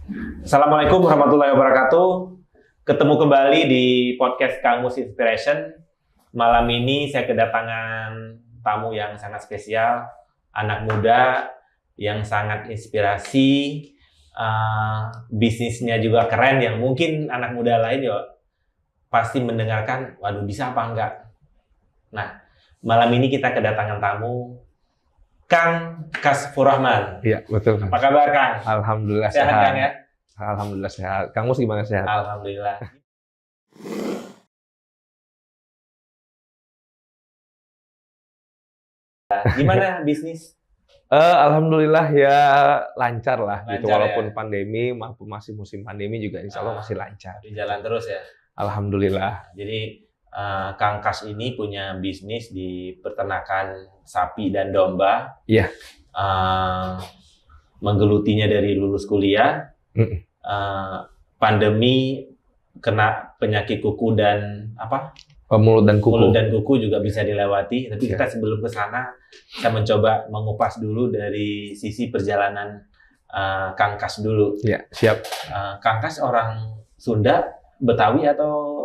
Assalamualaikum warahmatullahi wabarakatuh. Ketemu kembali di podcast Kang Mus Inspiration. Malam ini saya kedatangan tamu yang sangat spesial, anak muda yang sangat inspirasi, bisnisnya juga keren, yang mungkin anak muda lain ya pasti mendengarkan, waduh bisa apa enggak. Nah, malam ini kita kedatangan tamu Kang Kasfur Rahman. Iya, betul Kang. Apa kabar Kang? Alhamdulillah Sehat sehat. Kang ya? Alhamdulillah sehat. Kang Mus gimana sehat? Alhamdulillah. Gimana bisnis? Alhamdulillah ya lancar lah gitu. Lancar, Walaupun ya? pandemi, maupun masih musim pandemi juga insya Allah masih lancar. Di jalan terus ya. Alhamdulillah. Jadi Kang Kas ini punya bisnis di peternakan sapi dan domba. Iya. Menggelutinya dari lulus kuliah. Pandemi kena penyakit kuku dan apa? Mulut dan kuku. Mulut dan kuku juga bisa dilewati. Tapi kita sebelum ke sana, kita mencoba mengupas dulu dari sisi perjalanan Kang Kas dulu. Iya, siap. Kang Kas orang Sunda, Betawi atau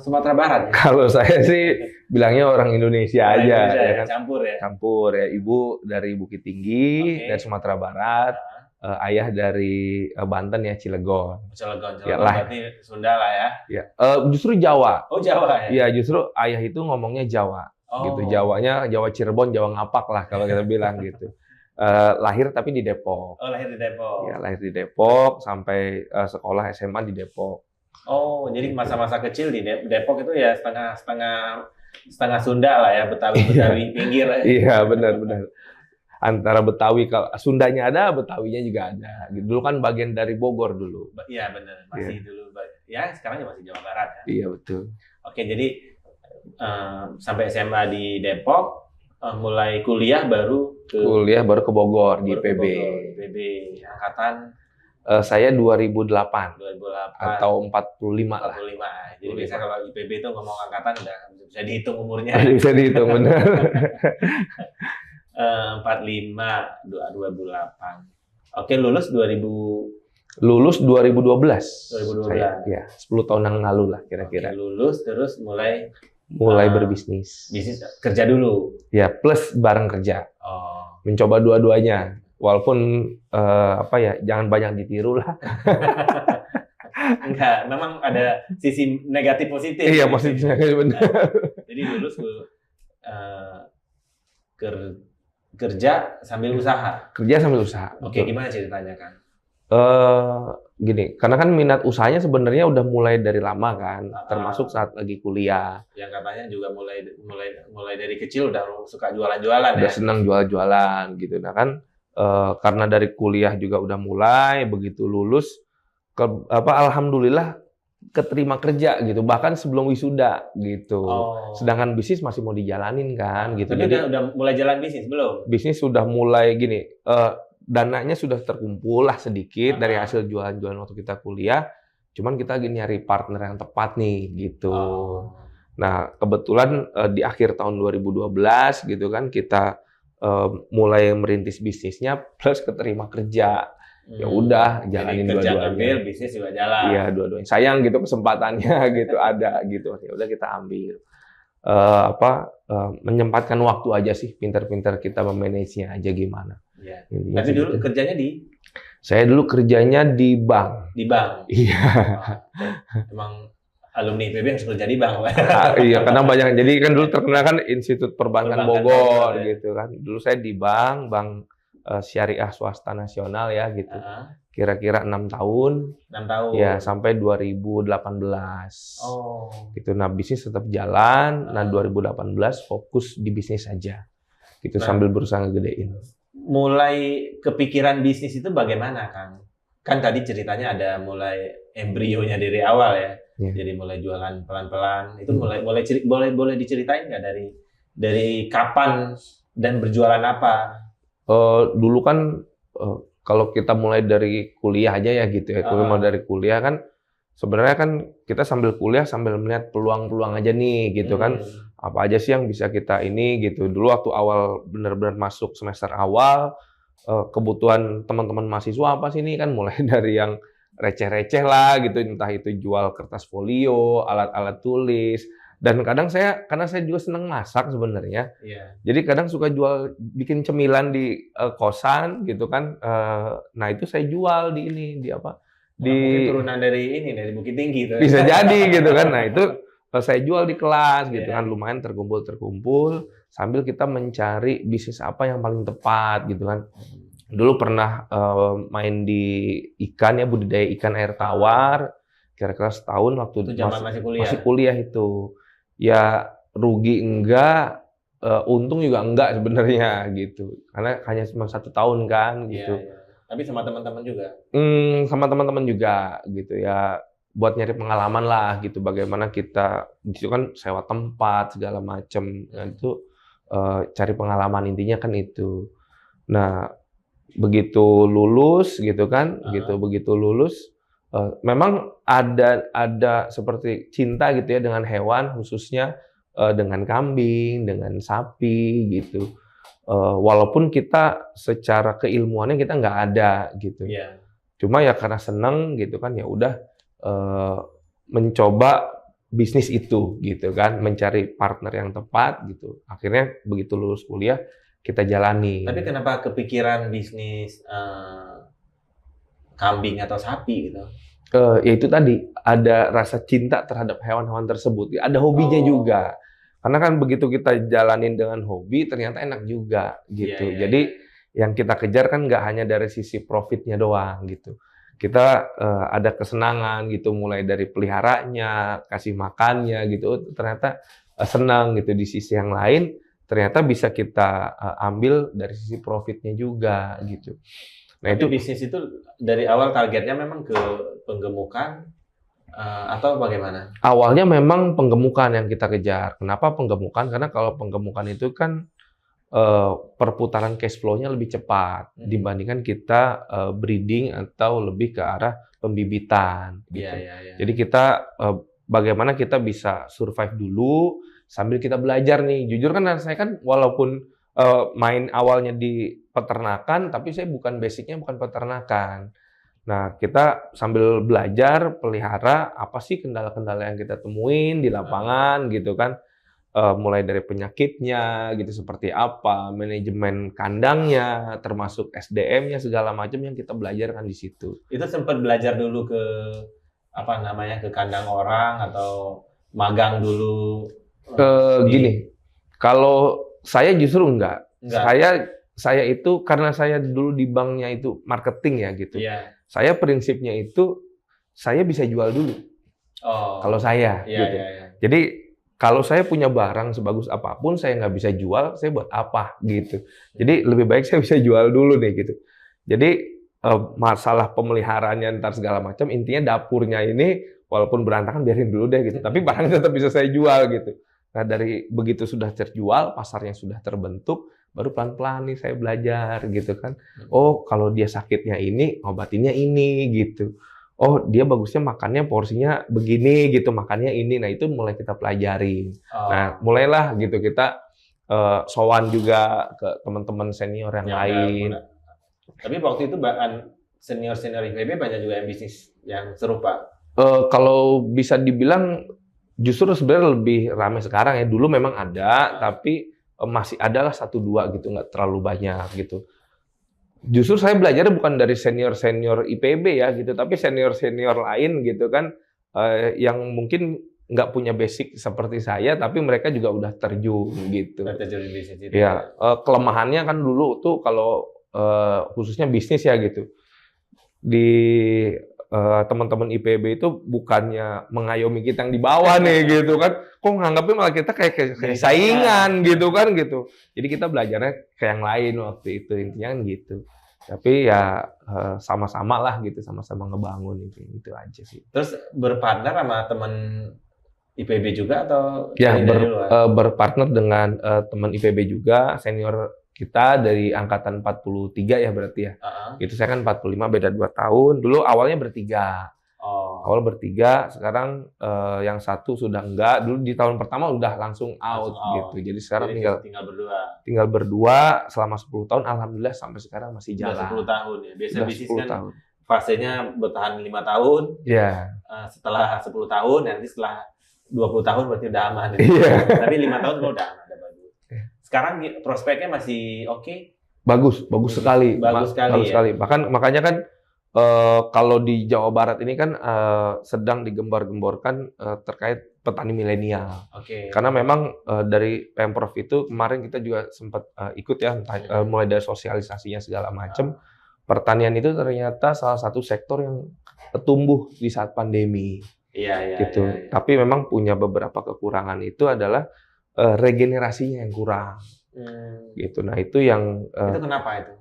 Sumatera Barat ya? Kalau saya sih bilangnya orang Indonesia aja. Indonesia, Ya kan? Campur ya? Campur ya. Ibu dari Bukit Tinggi, dari Sumatera Barat. Ayah dari Banten ya, Cilegon. Cilegon Ya, berarti Sunda lah ya? Ya. Justru Jawa. Oh Jawa ya? Iya, justru ayah itu ngomongnya Jawa. Gitu. Jawanya Jawa Cirebon, Jawa Ngapak lah kalau kita bilang gitu. Lahir tapi di Depok. Oh, lahir di Depok. Ya, lahir di Depok sampai sekolah SMA di Depok. Oh, jadi masa-masa kecil di Depok itu ya setengah Sunda lah ya, Betawi pinggir. Iya, benar. Antara Betawi, kalau Sundanya ada, Betawinya juga ada. Dulu kan bagian dari Bogor dulu. Iya benar, masih dulu. Ya sekarang masih Jawa Barat ya. Iya betul. Oke, jadi sampai SMA di Depok, mulai kuliah baru ke Bogor di IPB. IPB angkatan saya 2008 atau 45 lah. 45. Jadi biasa kalau IPB itu ngomong angkatan udah bisa dihitung umurnya. Bisa dihitung benar. 45 2008. Oke, lulus 2012. 2012. Saya, ya, 10 tahun yang lalu lah kira-kira. Oke, lulus terus mulai berbisnis. Bisnis kerja dulu. Ya, plus bareng kerja. Oh. Mencoba dua-duanya. Walaupun jangan banyak ditiru lah. Enggak, memang ada sisi negatif positif. Iya, positifnya benar. Jadi lulus kerja sambil usaha. Oke, gimana ceritanya kan? Gini, karena kan minat usahanya sebenarnya udah mulai dari lama kan, termasuk saat lagi kuliah. Yang katanya juga mulai dari kecil udah suka jualan-jualan ya. Udah senang jual-jualan gitu. Nah kan karena dari kuliah juga udah mulai, begitu lulus alhamdulillah keterima kerja gitu, bahkan sebelum wisuda gitu. Sedangkan bisnis masih mau dijalanin kan gitu. Tapi udah mulai jalan bisnis belum? Bisnis sudah mulai gini, dananya sudah terkumpul lah sedikit dari hasil jualan-jualan waktu kita kuliah. Cuman kita nyari partner yang tepat nih gitu. Nah, kebetulan di akhir tahun 2012 gitu kan kita mulai merintis bisnisnya plus keterima kerja. Ya udah jalanin dua-duanya. Ambil bisnis juga jalan. Iya, dua-duanya. Sayang gitu kesempatannya gitu ada gitu. Ya udah kita ambil. Menyempatkan waktu aja sih, pintar-pintar kita memanage-nya aja gimana. Iya. Tapi dulu kerjanya di? Saya dulu kerjanya di bank. Di bank? Iya. Emang alumni IPB harus kerja di bank. Iya, karena banyak. Jadi kan dulu terkenal kan Institut Perbankan Bogor gitu kan. Dulu saya di bank syariah swasta nasional ya gitu. Kira-kira 6 tahun. 6 tahun. Ya, sampai 2018. Gitu. Nah, bisnis tetap jalan. Nah, 2018 fokus di bisnis aja. Gitu, sambil berusaha ngegedein. Mulai kepikiran bisnis itu bagaimana, Kang? Kan tadi ceritanya ada mulai embrionya dari awal ya. Jadi mulai jualan pelan-pelan. Itu boleh diceritain nggak dari kapan dan berjualan apa? Dulu kan kalau kita mulai dari kuliah aja ya gitu ya. Mulai dari kuliah kan sebenarnya kan kita sambil kuliah sambil melihat peluang-peluang aja nih gitu kan. Apa aja sih yang bisa kita ini gitu. Dulu waktu awal benar-benar masuk semester awal, kebutuhan teman-teman mahasiswa apa sih ini kan mulai dari yang receh-receh lah gitu, entah itu jual kertas folio, alat-alat tulis. Dan karena saya juga senang masak sebenarnya. Iya. Jadi kadang suka bikin cemilan di kosan gitu kan. Nah itu saya jual di apa? Mungkin turunan dari dari Bukit Tinggi tuh. Bisa jadi gitu kan. Nah itu saya jual di kelas gitu kan, Iya. lumayan terkumpul sambil kita mencari bisnis apa yang paling tepat gitu kan. Dulu pernah main di ikan ya, budidaya ikan air tawar, kira-kira setahun waktu Itu zaman masih kuliah itu. Ya rugi enggak, untung juga enggak sebenarnya gitu. Karena hanya cuma 1 tahun kan gitu. Iya. Tapi sama teman-teman juga. Sama teman-teman juga gitu ya, buat nyari pengalaman lah gitu, bagaimana kita di situ kan sewa tempat segala macem. Nah itu cari pengalaman, intinya kan itu. Nah begitu lulus gitu kan, begitu lulus memang ada seperti cinta gitu ya dengan hewan, khususnya dengan kambing, dengan sapi gitu. Walaupun kita secara keilmuannya kita nggak ada gitu. Iya. Cuma ya karena seneng gitu kan, ya udah mencoba bisnis itu gitu kan, mencari partner yang tepat gitu. Akhirnya begitu lulus kuliah kita jalani. Tapi kenapa kepikiran bisnis kambing atau sapi gitu? Ya itu tadi, ada rasa cinta terhadap hewan-hewan tersebut. Ada hobinya juga. Karena kan begitu kita jalanin dengan hobi, ternyata enak juga gitu. Iya. Jadi yang kita kejar kan nggak hanya dari sisi profitnya doang gitu. Kita ada kesenangan gitu, mulai dari peliharanya, kasih makannya gitu. Ternyata senang gitu. Di sisi yang lain, ternyata bisa kita ambil dari sisi profitnya juga gitu. Nah, itu bisnis itu dari awal targetnya memang ke penggemukan atau bagaimana? Awalnya memang penggemukan yang kita kejar. Kenapa penggemukan? Karena kalau penggemukan itu kan perputaran cash flow-nya lebih cepat dibandingkan kita breeding atau lebih ke arah pembibitan. Gitu. Iya. Jadi kita bagaimana kita bisa survive dulu sambil kita belajar nih. Jujur kan saya kan walaupun main awalnya di peternakan, tapi saya basicnya bukan peternakan. Nah, kita sambil belajar, pelihara, apa sih kendala-kendala yang kita temuin di lapangan gitu kan. Mulai dari penyakitnya gitu, seperti apa, manajemen kandangnya, termasuk SDM-nya, segala macam yang kita belajarkan di situ. Itu sempat belajar dulu ke ke kandang orang atau magang dulu? Gini, kalau saya justru enggak. Saya itu karena saya dulu di banknya itu marketing ya gitu. Iya. Saya prinsipnya itu saya bisa jual dulu. Kalau saya gitu. Iya. Jadi kalau saya punya barang sebagus apapun saya nggak bisa jual, saya buat apa gitu. Jadi lebih baik saya bisa jual dulu nih gitu. Jadi masalah pemeliharaannya ntar segala macam, intinya dapurnya ini walaupun berantakan biarin dulu deh gitu. Tapi barangnya tetap bisa saya jual gitu. Nah dari begitu sudah terjual, pasarnya sudah terbentuk, baru pelan-pelan nih saya belajar gitu kan. Oh kalau dia sakitnya ini, obatinnya ini gitu. Oh dia bagusnya makannya porsinya begini gitu, makannya ini. Nah itu mulai kita pelajarin. Nah mulailah gitu kita sowan juga ke teman-teman senior yang lain. Tapi waktu itu senior-senior IPB banyak juga yang bisnis yang serupa. Kalau bisa dibilang justru sebenarnya lebih ramai sekarang ya. Dulu memang ada, tapi masih adalah 1-2 gitu, nggak terlalu banyak gitu. Justru saya belajarnya bukan dari senior-senior IPB ya gitu, tapi senior-senior lain gitu kan, yang mungkin nggak punya basic seperti saya, tapi mereka juga udah terjun gitu. Terjun di bisnis itu. Ya, kelemahannya kan dulu tuh kalau khususnya bisnis ya gitu. Di teman-teman IPB itu bukannya mengayomi kita yang di bawah nih gitu kan, kok nganggapnya malah kita kayak saingan gitu kan gitu. Jadi kita belajarnya ke yang lain waktu itu, intinya kan gitu. Tapi ya sama-sama lah gitu, sama-sama ngebangun itu aja sih. Terus berpartner sama teman IPB juga atau ya berpartner dengan teman IPB juga, senior kita dari angkatan 43 ya berarti ya. Itu saya kan 45, beda 2 tahun. Dulu awalnya bertiga. Awal bertiga, sekarang yang satu sudah enggak. Dulu di tahun pertama udah langsung out gitu. Jadi sekarang tinggal berdua selama 10 tahun. Alhamdulillah sampai sekarang masih jalan. Udah 10 tahun ya. Biasa bisnis kan fasenya bertahan 5 tahun. Iya. Setelah 10 tahun, nanti setelah 20 tahun berarti udah aman. Iya. Tapi 5 tahun udah aman, udah bagus. Sekarang prospeknya masih oke? Bagus sekali. Bagus sekali. Bahkan makanya kan kalau di Jawa Barat ini kan sedang digembar-gemborkan terkait petani milenial. Oke. Karena memang dari Pemprov itu kemarin kita juga sempat ikut ya, mulai dari sosialisasinya segala macam. Pertanian itu ternyata salah satu sektor yang tumbuh di saat pandemi. Iya. Gitu. Tapi memang punya beberapa kekurangan, itu adalah regenerasinya yang kurang. Gitu. Nah, itu yang itu kenapa itu?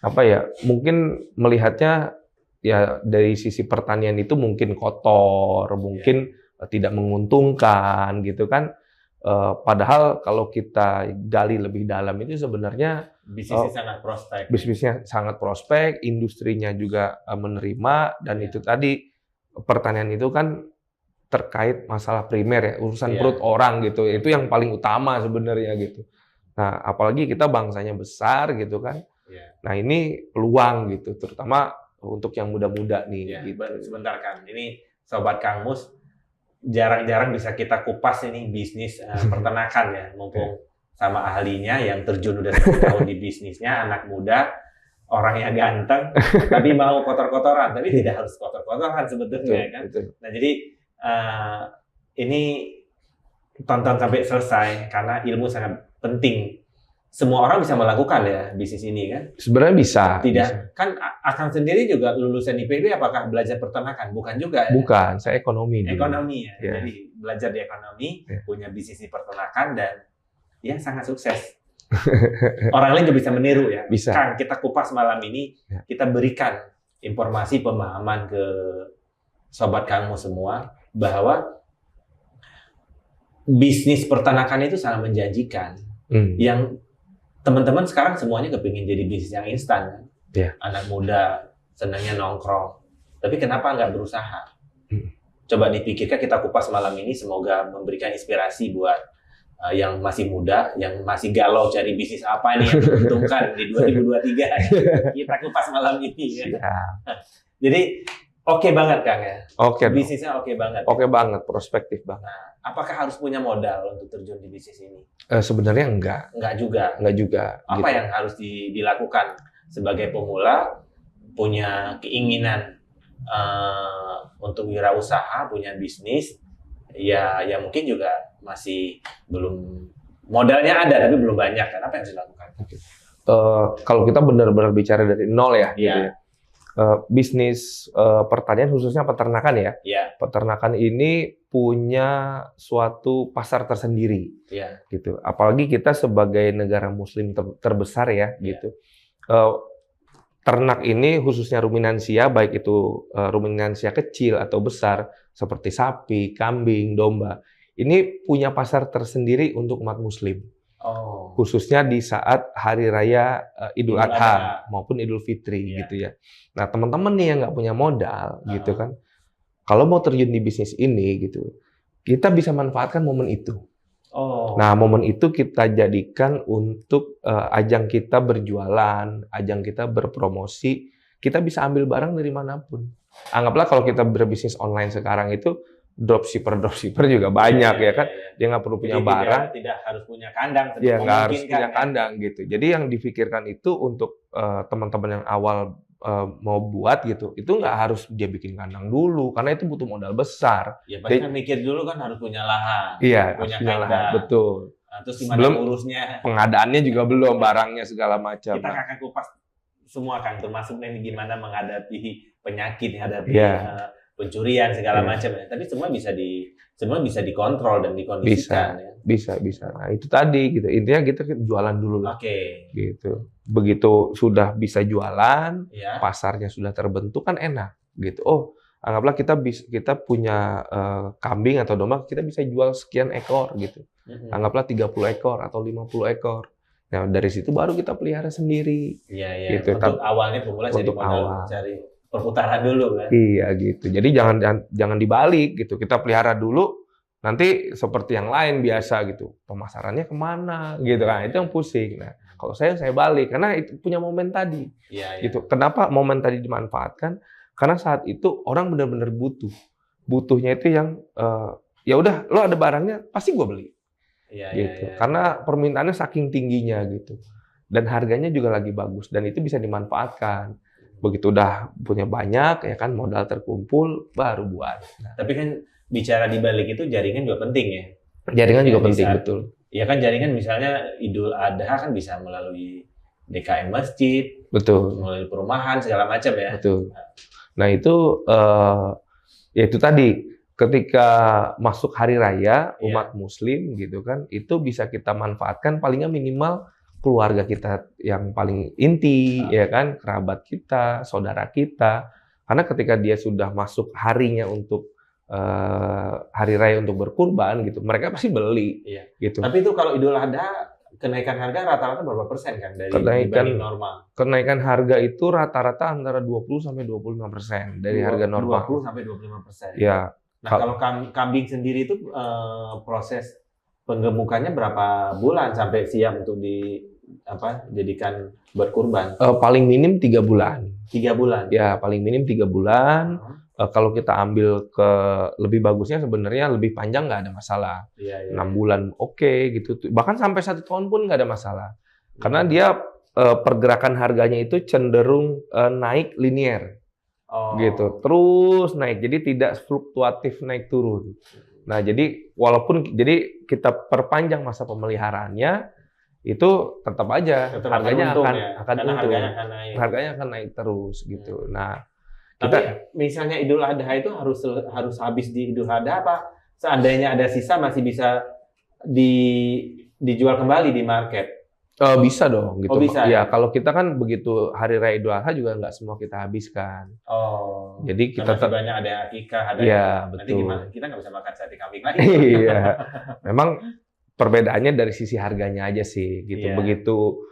Apa ya? Mungkin melihatnya ya dari sisi pertanian itu mungkin kotor, mungkin tidak menguntungkan gitu kan. Padahal kalau kita gali lebih dalam itu sebenarnya bisnisnya sangat prospek, industrinya juga menerima, dan itu tadi pertanian itu kan terkait masalah primer ya, urusan perut orang gitu. Itu yang paling utama sebenarnya gitu. Nah, apalagi kita bangsanya besar gitu kan. Nah, ini peluang gitu, terutama untuk yang muda-muda nih. Gitu. Sebentar Kang, ini Sobat Kang Mus, jarang-jarang bisa kita kupas ini bisnis peternakan ya, mumpung sama ahlinya yang terjun udah 10 tahun di bisnisnya, anak muda, orangnya ganteng, tapi mau kotor-kotoran, tapi tidak harus kotor-kotoran sebetulnya kan. Nah, jadi ini tonton sampai selesai karena ilmu sangat penting. Semua orang bisa melakukan ya bisnis ini kan? Sebenarnya bisa. Tidak, kan Akang sendiri juga lulusan IPB, apakah belajar peternakan? Bukan juga ya? Bukan, saya ekonomi. Ekonomi ya. Jadi belajar di ekonomi, punya bisnis di peternakan, dan ya sangat sukses. Orang lain juga bisa meniru ya. Bisa. Kang, kita kupas malam ini, kita berikan informasi pemahaman ke Sobat Kangmu semua, bahwa bisnis peternakan itu sangat menjanjikan. Yang teman-teman sekarang semuanya kepingin jadi bisnis yang instan kan? Anak muda senangnya nongkrong, tapi kenapa nggak berusaha? Coba dipikirkan, kita kupas malam ini, semoga memberikan inspirasi buat yang masih muda, yang masih galau cari bisnis apa nih yang menguntungkan di 2023. Kita kupas malam ini ya. Jadi oke banget Kang ya. Bisnisnya oke banget. Oke banget, prospektif banget. Nah, apakah harus punya modal untuk terjun di bisnis ini? Sebenarnya enggak. Enggak juga. Gitu. Apa yang harus dilakukan sebagai pemula, punya keinginan untuk wirausaha, punya bisnis, ya mungkin juga masih belum, modalnya ada tapi belum banyak kan? Apa yang harus dilakukan? Kalau kita benar-benar bicara dari nol ya, gitu ya. Bisnis pertanian khususnya peternakan ya. Peternakan ini punya suatu pasar tersendiri, gitu. Apalagi kita sebagai negara Muslim terbesar ya, gitu. Ternak ini khususnya ruminansia, baik itu ruminansia kecil atau besar seperti sapi, kambing, domba, ini punya pasar tersendiri untuk umat Muslim. Khususnya di saat hari raya Idul Adha maupun Idul Fitri gitu ya. Nah, teman-teman nih yang nggak punya modal gitu kan, kalau mau terjun di bisnis ini gitu, kita bisa manfaatkan momen itu. Nah, momen itu kita jadikan untuk ajang kita berjualan, ajang kita berpromosi. Kita bisa ambil barang dari manapun. Anggaplah kalau kita berbisnis online sekarang itu, dropshipper juga banyak ya kan. Dia nggak perlu punya barang. Tidak harus punya kandang. Iya, nggak harus punya kandang gitu. Jadi yang difikirkan itu untuk teman-teman yang awal mau buat gitu, itu nggak harus dia bikin kandang dulu, karena itu butuh modal besar. Ya pasti kan mikir dulu kan harus punya lahan. Iya, punya lahan, betul. Terus gimana belum urusnya? Pengadaannya juga belum, barangnya segala macam. Kita akan kupas semua kan, termasuk ini gimana menghadapi penyakit, menghadapi pencurian segala macam ya. Tapi semua bisa dikontrol dan dikondisikan ya. Bisa. Nah, itu tadi gitu. Intinya kita jualan dulu lah. Gitu. Begitu sudah bisa jualan, pasarnya sudah terbentuk kan enak gitu. Anggaplah kita punya kambing atau domba, kita bisa jual sekian ekor gitu. Anggaplah 30 ekor atau 50 ekor. Nah, dari situ baru kita pelihara sendiri. Gitu. Untuk awalnya pemula jadi modal cari perputaran dulu kan. Iya gitu. Jadi jangan dibalik gitu. Kita pelihara dulu, nanti seperti yang lain biasa gitu. Pemasarannya kemana gitu kan. Itu yang pusing. Nah, kalau saya balik karena itu punya momen tadi. Gitu. Kenapa momen tadi dimanfaatkan? Karena saat itu orang benar-benar butuhnya itu yang ya udah lo ada barangnya pasti gue beli gitu. Karena permintaannya saking tingginya gitu. Dan harganya juga lagi bagus dan itu bisa dimanfaatkan. Begitu udah punya banyak ya kan modal terkumpul baru buat. Nah, tapi kan bicara di balik itu jaringan juga penting ya. Jaringan juga penting bisa, betul. Ya kan jaringan misalnya Idul Adha kan bisa melalui DKM masjid, betul, melalui perumahan segala macam ya. Betul. Nah itu ya itu tadi ketika masuk hari raya umat Muslim gitu kan itu bisa kita manfaatkan palingnya minimal keluarga kita yang paling inti ya kan kerabat kita, saudara kita. Karena ketika dia sudah masuk harinya untuk hari raya untuk berkurban gitu, mereka pasti beli gitu. Tapi itu kalau Idul Adha kenaikan harga rata-rata berapa persen kan dari dibanding normal? Kenaikan harga itu rata-rata antara 20 sampai 25% dari harga normal. 20 sampai 25%. Ya. Nah, kalau kambing sendiri itu proses penggemukannya berapa bulan sampai siap untuk jadikan berkurban? Paling minim 3 bulan. 3 bulan. Ya, paling minim 3 bulan. Kalau kita ambil ke lebih bagusnya sebenarnya lebih panjang nggak ada masalah. 6 bulan oke gitu. Bahkan sampai 1 tahun pun nggak ada masalah. Karena dia pergerakan harganya itu cenderung naik linier. Gitu. Terus naik. Jadi tidak fluktuatif naik turun. Nah, jadi walaupun kita perpanjang masa pemeliharaannya itu tetap aja harganya akan untung. Harganya akan naik terus gitu. Nah, tapi misalnya Idul Adha itu harus habis di Idul Adha apa? Seandainya ada sisa masih bisa dijual kembali di market? Bisa dong gitu. Bisa, ya, kalau kita kan begitu hari raya Idul Adha juga nggak semua kita habiskan. Jadi kita masih banyak ada akikah, ada betul. Nanti gimana? Kita nggak bisa makan sate kambing lagi. Iya. Memang perbedaannya dari sisi harganya aja sih gitu. Begitu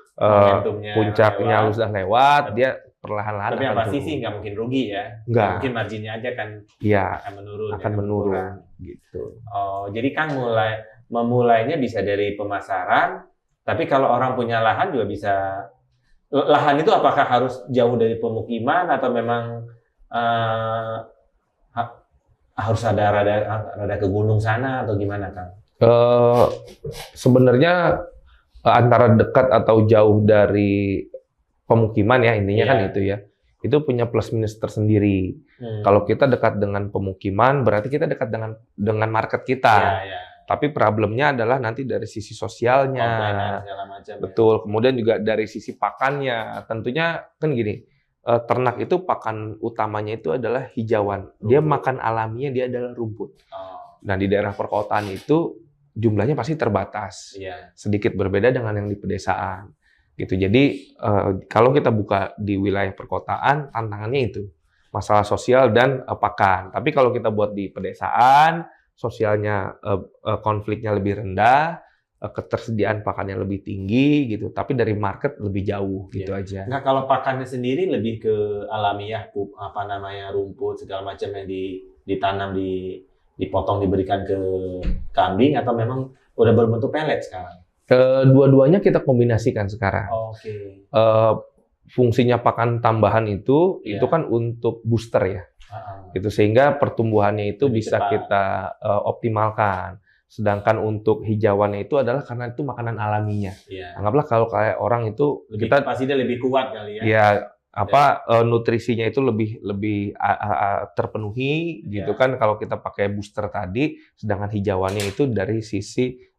puncaknya sudah lewat, dia perlahan-lahan tapi yang pasti sih nggak mungkin rugi ya. Nggak. Mungkin marginnya aja kan akan menurun. Akan menurun gitu. Jadi kan memulainya bisa dari pemasaran, tapi kalau orang punya lahan juga bisa. Lahan itu apakah harus jauh dari pemukiman atau memang harus ada rada ke gunung sana atau gimana, Kang? Sebenarnya antara dekat atau jauh dari pemukiman ya intinya kan itu ya. Itu punya plus minus tersendiri. Kalau kita dekat dengan pemukiman berarti kita dekat dengan market kita. Tapi problemnya adalah nanti dari sisi sosialnya. Betul. Kemudian juga dari sisi pakannya. Tentunya kan gini, ternak itu pakan utamanya itu adalah hijauan. Dia makan alaminya dia adalah rumput. Nah, di daerah perkotaan itu jumlahnya pasti terbatas. Sedikit berbeda dengan yang di pedesaan. Gitu. Jadi kalau kita buka di wilayah perkotaan, tantangannya itu masalah sosial dan pakan. Tapi kalau kita buat di pedesaan, sosialnya konfliknya lebih rendah, ketersediaan pakannya lebih tinggi gitu. Tapi dari market lebih jauh gitu aja. Nah, kalau pakannya sendiri lebih ke alamiah, rumput segala macam yang ditanam dipotong diberikan ke kambing atau memang udah berbentuk pelet sekarang? Dua-duanya kita kombinasikan sekarang. Fungsinya pakan tambahan itu kan untuk booster ya. Gitu sehingga pertumbuhannya itu lebih bisa cepat. Kita optimalkan. Sedangkan untuk hijauannya itu adalah karena itu makanan alaminya. Anggaplah kalau kayak orang itu pasti dia lebih kuat kali ya. Ya nutrisinya itu lebih terpenuhi gitu kan kalau kita pakai booster tadi, sedangkan hijauannya itu dari sisi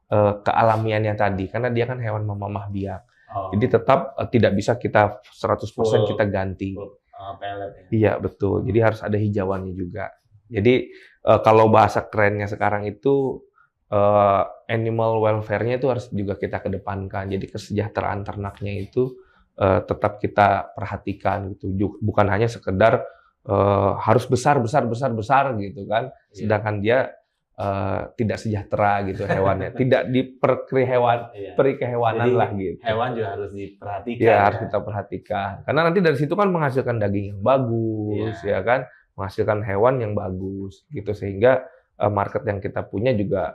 kealamiannya tadi karena dia kan hewan memamah biak. Jadi tetap tidak bisa kita 100% kita ganti. Pelet, Iya, betul. Jadi harus ada hijauannya juga. Jadi kalau bahasa kerennya sekarang itu animal welfare-nya itu harus juga kita kedepankan. Jadi kesejahteraan ternaknya itu tetap kita perhatikan gitu. Bukan hanya sekedar harus besar gitu kan. Sedangkan dia tidak sejahtera gitu hewannya, tidak diperi kehewanan lah gitu. Hewan juga harus diperhatikan. Ya, harus kita perhatikan. Karena nanti dari situ kan menghasilkan daging yang bagus, ya kan, menghasilkan hewan yang bagus gitu sehingga market yang kita punya juga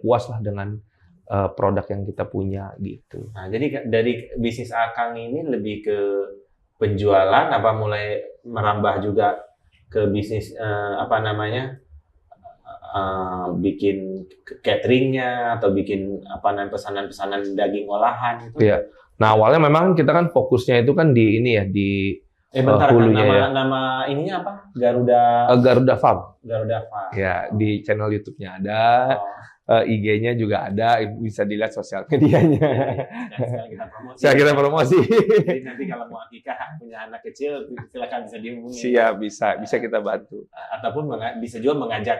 puas lah dengan produk yang kita punya gitu. Nah, jadi dari bisnis Akang ini lebih ke penjualan, apa mulai merambah juga ke bisnis bikin cateringnya atau bikin pesanan-pesanan daging olahan itu? Iya. Nah, awalnya memang kita kan fokusnya itu kan di ini ya, di Bentar, hulunya ya. nama ininya apa? Garuda Garuda Farm. Garuda Farm. Ya, di channel YouTube-nya ada, Oh. IG-nya juga ada, bisa dilihat sosial medianya. Dan sekarang kita promosi. Saya kita promosi. Jadi nanti kalau mau akikah punya anak kecil, silakan bisa dihubungi. Siap, bisa kita bantu. Ataupun bisa juga mengajak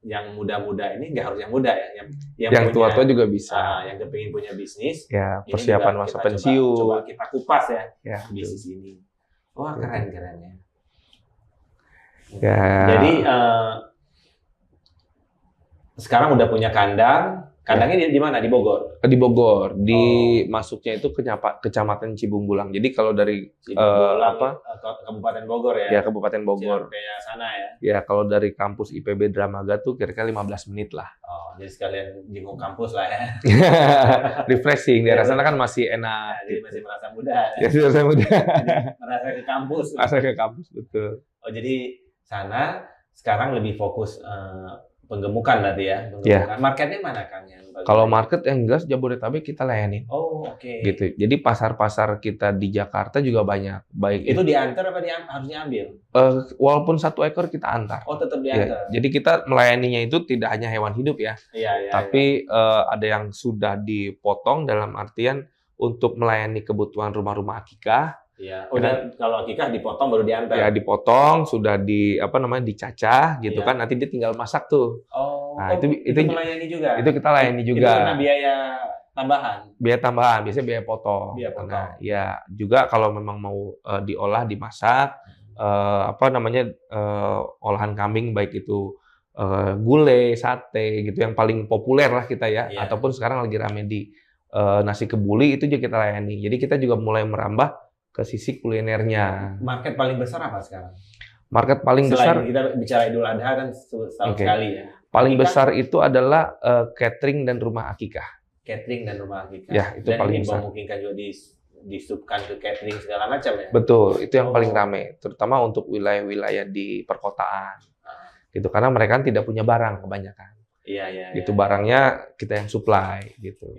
yang muda-muda ini, nggak harus yang muda ya, yang tua-tua juga bisa. Yang kepingin punya bisnis. Ya, persiapan masa pensiun. Coba kita kupas ya bisnis betul. ini. Wah, keren ya. Ya. Jadi sekarang udah punya kandang. Kandangnya di mana? Di Bogor? Di Bogor. Masuknya itu Kecamatan Cibungbulang. Jadi kalau dari Kabupaten Bogor ya? Ya, Kabupaten Bogor. Kayak sana ya? Ya, kalau dari kampus IPB Dramaga tuh kira-kira 15 menit lah. Oh, jadi sekalian jenguk kampus lah ya? Refreshing. Daerah sana kan masih enak. Jadi masih merasa muda. Ya, merasa muda. Merasa ke kampus. Merasa ke kampus, betul. Oh, jadi sana sekarang lebih fokus penggemukan berarti ya? Ya. Marketnya mana, Kang? Kalau market yang jelas Jabodetabek kita layanin. Oh, oke. Gitu. Jadi pasar-pasar kita di Jakarta juga banyak. Baik itu diantar apa harus diambil? Walaupun 1 ekor kita antar. Oh, tetap diantar. Ya, jadi kita melayaninya itu tidak hanya hewan hidup ya. Iya. Tapi ada yang sudah dipotong dalam artian untuk melayani kebutuhan rumah-rumah akikah. Iya. Kalau akikah dipotong baru diantar. Ya, dipotong, sudah dicacah gitu kan. Nanti dia tinggal masak tuh. Nah, itu melayani juga. Itu kita layani juga. Itu kena biaya tambahan. Biaya tambahan, biasanya biaya potong. Nah, ya juga kalau memang mau diolah, dimasak, olahan kambing baik itu gulai, sate gitu yang paling populer lah kita ya. Ataupun sekarang lagi rame di nasi kebuli itu juga kita layani. Jadi kita juga mulai merambah ke sisi kulinernya. Market paling besar apa sekarang? Market paling besar. Kita bicara Idul Adha kan setahun sekali ya. Paling besar itu adalah catering dan rumah akikah. Catering dan rumah akikah. Ya, itu dan paling besar. Memungkinkan juga disubkan ke catering segala macam ya. Betul, itu yang paling ramai, terutama untuk wilayah-wilayah di perkotaan. Gitu, karena mereka kan tidak punya barang kebanyakan. Iya. Gitu, barangnya kita yang supply gitu.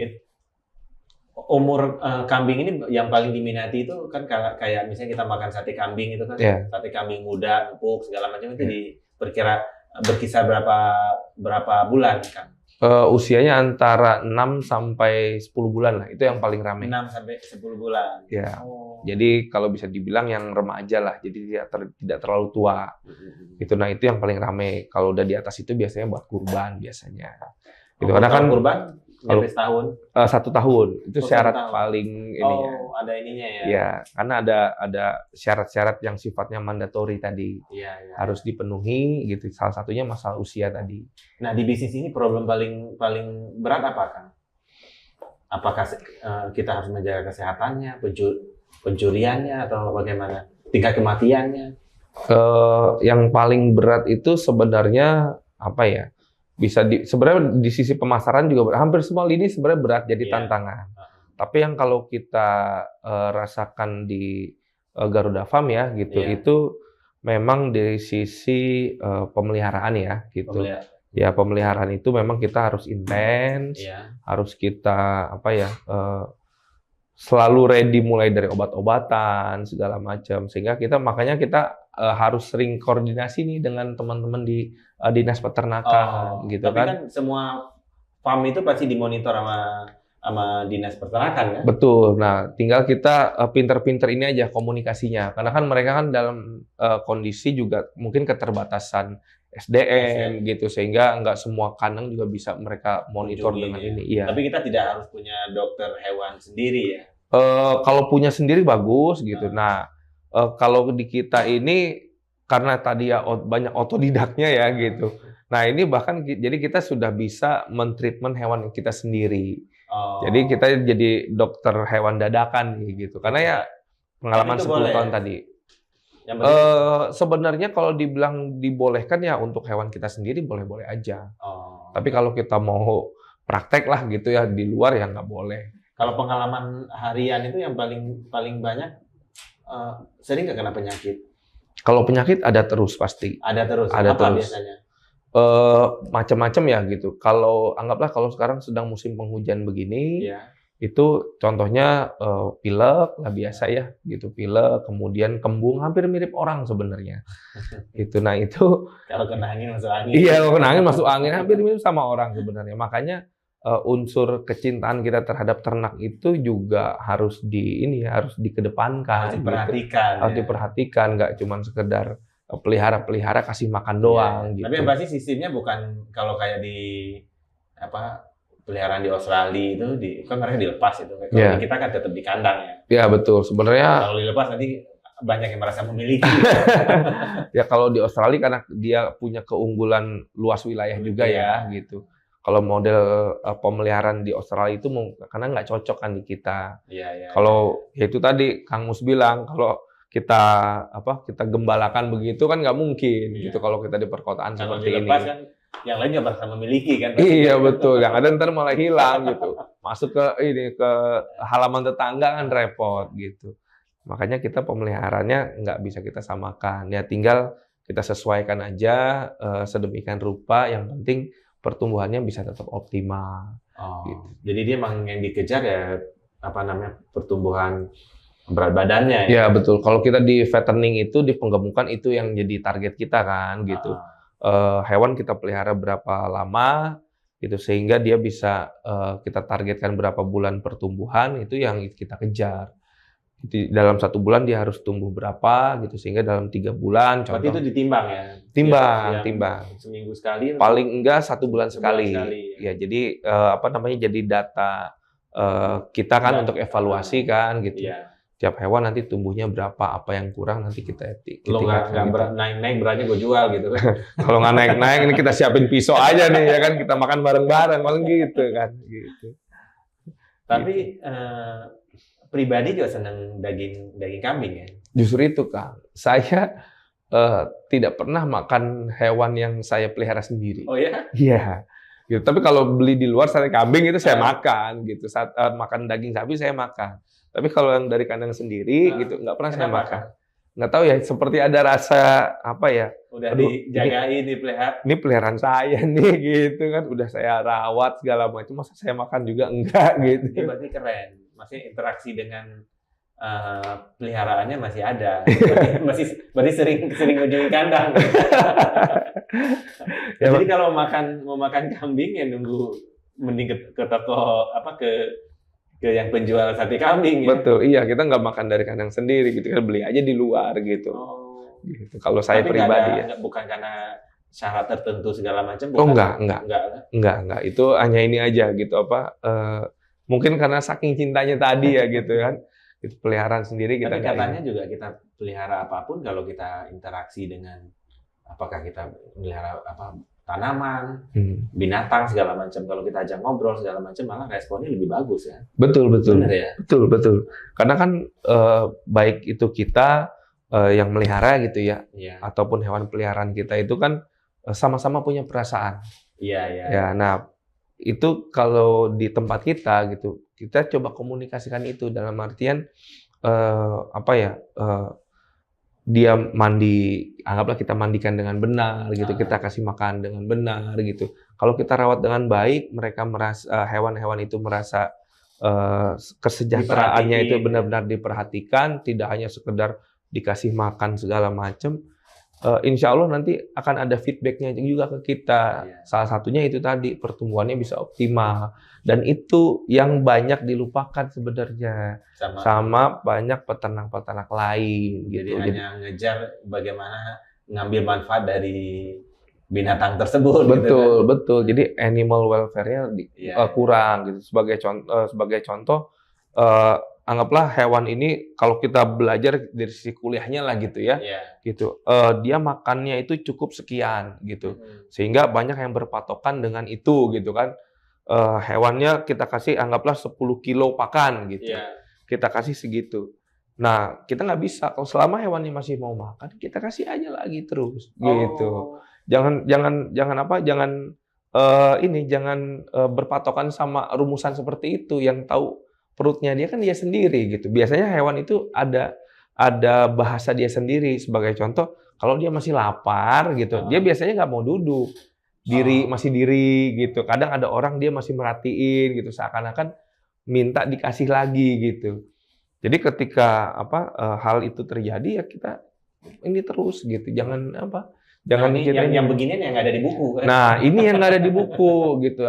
Umur kambing ini yang paling diminati itu kan kayak misalnya kita makan sate kambing itu kan, sate kambing muda, empuk segala macam itu berkisar berapa bulan kan? Usianya antara 6 sampai 10 bulan lah, itu yang paling ramai. 6 sampai 10 bulan. Ya. Jadi kalau bisa dibilang yang remaja lah, jadi tidak terlalu tua. Gitu. Nah, itu yang paling ramai. Kalau udah di atas itu biasanya buat kurban biasanya. Gitu. Karena kan kurban sampai setahun. 1 tahun itu syarat paling ininya. Ada ininya ya. Ya, karena ada syarat-syarat yang sifatnya mandatori tadi. Iya. Harus dipenuhi gitu. Salah satunya masalah usia tadi. Nah, di bisnis ini problem paling berat apa, Kang? Apakah kita harus menjaga kesehatannya, pencuriannya atau bagaimana? Tingkat kematiannya? Yang paling berat itu sebenarnya apa ya? Sebenarnya di sisi pemasaran juga hampir semua lini sebenarnya berat jadi tantangan. Tapi yang kalau kita rasakan di Garuda Farm ya gitu, itu memang dari sisi pemeliharaan ya gitu. Ya, pemeliharaan itu memang kita harus intens, harus kita selalu ready mulai dari obat-obatan segala macam, sehingga makanya kita harus sering koordinasi nih dengan teman-teman di dinas peternakan gitu tapi kan semua farm itu pasti dimonitor sama dinas peternakan kan? Betul. Nah, tinggal kita pinter-pinter ini aja komunikasinya, karena kan mereka kan dalam kondisi juga mungkin keterbatasan SDM gitu, sehingga nggak semua kandang juga bisa mereka monitor dengan ini. Iya. Tapi kita tidak harus punya dokter hewan sendiri ya? Kalau punya sendiri bagus gitu. Nah, kalau di kita ini karena tadi ya banyak otodidaknya ya gitu. Nah, ini bahkan jadi kita sudah bisa mentreatment hewan kita sendiri. Jadi kita jadi dokter hewan dadakan gitu. Karena ya pengalaman 10 tahun tadi. Sebenarnya kalau dibilang dibolehkan ya untuk hewan kita sendiri boleh-boleh aja. Tapi kalau kita mau praktek lah gitu ya di luar ya nggak boleh. Kalau pengalaman harian itu yang paling banyak sering nggak kena penyakit? Kalau penyakit ada terus pasti. Ada terus. Ada Apa terus. biasanya? Macam-macam ya gitu. Anggaplah kalau sekarang sedang musim penghujan begini, Ya. itu contohnya pilek lah biasa ya gitu, pilek, kemudian kembung, hampir mirip orang sebenarnya. Itu, nah itu Kalau kena angin masuk angin. iya, kalau kena angin masuk angin, hampir mirip sama orang sebenarnya. Makanya unsur kecintaan kita terhadap ternak itu juga harus harus dikedepankan. Harus diperhatikan. Gitu. Harus diperhatikan, nggak cuma sekedar pelihara kasih makan doang. Gitu. Tapi yang pasti sistemnya bukan kalau kayak di peliharaan di Australia itu kan mereka dilepas itu. Kalau di kita kan tetap di kandang ya. Iya betul. Sebenarnya kalau dilepas nanti banyak yang merasa memiliki. Ya kalau di Australia karena dia punya keunggulan luas wilayah juga ya gitu. Kalau model pemeliharaan di Australia itu karena nggak cocok kan di kita. Kalau ya itu tadi Kang Mus bilang kalau kita gembalakan begitu kan nggak mungkin gitu kalau kita di perkotaan kalau seperti ini. Kan yang lain nggak merasa memiliki kan? Iya betul. Yang ada ntar malah hilang gitu. Masuk ke halaman tetangga kan repot gitu. Makanya kita pemeliharaannya nggak bisa kita samakan. Ya tinggal kita sesuaikan aja sedemikian rupa. Yang penting pertumbuhannya bisa tetap optimal. Gitu. Jadi dia emang yang dikejar ya pertumbuhan berat badannya. Ya betul. Kalau kita di fattening itu di penggemukan itu yang jadi target kita kan gitu. Hewan kita pelihara berapa lama gitu sehingga dia bisa kita targetkan berapa bulan pertumbuhan itu yang kita kejar. Dalam 1 bulan dia harus tumbuh berapa gitu sehingga dalam 3 bulan contoh. Berarti itu ditimbang ya? Timbang. Seminggu sekali? Paling enggak 1 bulan sekali. Ya jadi jadi data kita kan untuk evaluasi kan gitu. Tiap hewan nanti tumbuhnya berapa, apa yang kurang nanti kita Kalau nggak naik-naik beratnya gue jual gitu kan? Kalau nggak naik-naik ini kita siapin pisau aja nih ya kan kita makan bareng-bareng malah gitu kan gitu. Tapi pribadi juga senang daging kambing ya? Justru itu Kang, saya tidak pernah makan hewan yang saya pelihara sendiri. Oh ya? Iya. Gitu. Tapi kalau beli di luar sate kambing itu saya makan gitu. Saat makan daging sapi saya makan. Tapi kalau yang dari kandang sendiri gitu nggak pernah saya makan. Nggak tahu ya, seperti ada rasa apa ya? Udah dijagain, dipelihara. Ini peliharaan saya nih gitu kan, udah saya rawat segala macam. Masa saya makan juga enggak gitu. Ini berarti keren. Maksudnya interaksi dengan peliharaannya masih ada. Berarti sering kunjungi kandang. Ya, jadi kalau mau makan kambing ya nunggu mending ke toko ke yang penjual sate kambing. Betul, iya kita nggak makan dari kandang sendiri gitu, kita beli aja di luar gitu. Gitu. Kalau saya pribadi bukan karena syarat tertentu segala macam. Oh enggak. Itu hanya ini aja gitu mungkin karena saking cintanya tadi ya gitu kan. Itu peliharaan sendiri kita. Tapi katanya juga kita pelihara apapun kalau kita interaksi dengan apakah kita melihara tanaman, binatang segala macam. Kalau kita ajak ngobrol segala macam, malah responnya lebih bagus ya. Betul. Benar ya? Betul. Karena kan baik itu kita yang melihara gitu ya, ataupun hewan peliharaan kita itu kan sama-sama punya perasaan. Iya. Ya, nah itu kalau di tempat kita gitu, kita coba komunikasikan itu dalam artian dia mandi, anggaplah kita mandikan dengan benar gitu, kita kasih makan dengan benar gitu. Kalau kita rawat dengan baik, mereka merasa hewan-hewan itu merasa kesejahteraannya itu benar-benar diperhatikan, tidak hanya sekedar dikasih makan segala macam. Insya Allah nanti akan ada feedbacknya juga ke kita. Salah satunya itu tadi pertumbuhannya bisa optimal dan itu yang banyak dilupakan sebenarnya sama banyak peternak-peternak lain. Jadi hanya ngejar bagaimana ngambil manfaat dari binatang tersebut. Betul. Jadi animal welfare-nya kurang gitu. Sebagai contoh. Anggaplah hewan ini kalau kita belajar dari sisi kuliahnya lah gitu ya, gitu. Dia makannya itu cukup sekian gitu, sehingga banyak yang berpatokan dengan itu gitu kan. Hewannya kita kasih anggaplah 10 kilo pakan gitu, kita kasih segitu. Nah kita nggak bisa kalau selama hewannya masih mau makan, kita kasih aja lagi terus gitu. Jangan berpatokan sama rumusan seperti itu yang tahu. Perutnya dia kan dia sendiri gitu. Biasanya hewan itu ada ada bahasa dia sendiri. Sebagai contoh, kalau dia masih lapar gitu, dia biasanya nggak mau duduk, masih diri gitu. Kadang ada orang dia masih merhatiin gitu, seakan-akan minta dikasih lagi gitu. Jadi ketika hal itu terjadi ya kita ini terus gitu, jangan yang beginian yang nggak ada di buku kan? Nah ini yang nggak ada di buku gitu,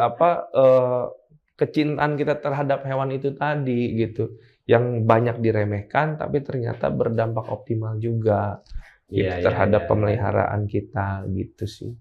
kecintaan kita terhadap hewan itu tadi gitu, yang banyak diremehkan tapi ternyata berdampak optimal juga gitu, terhadap pemeliharaan kita gitu sih.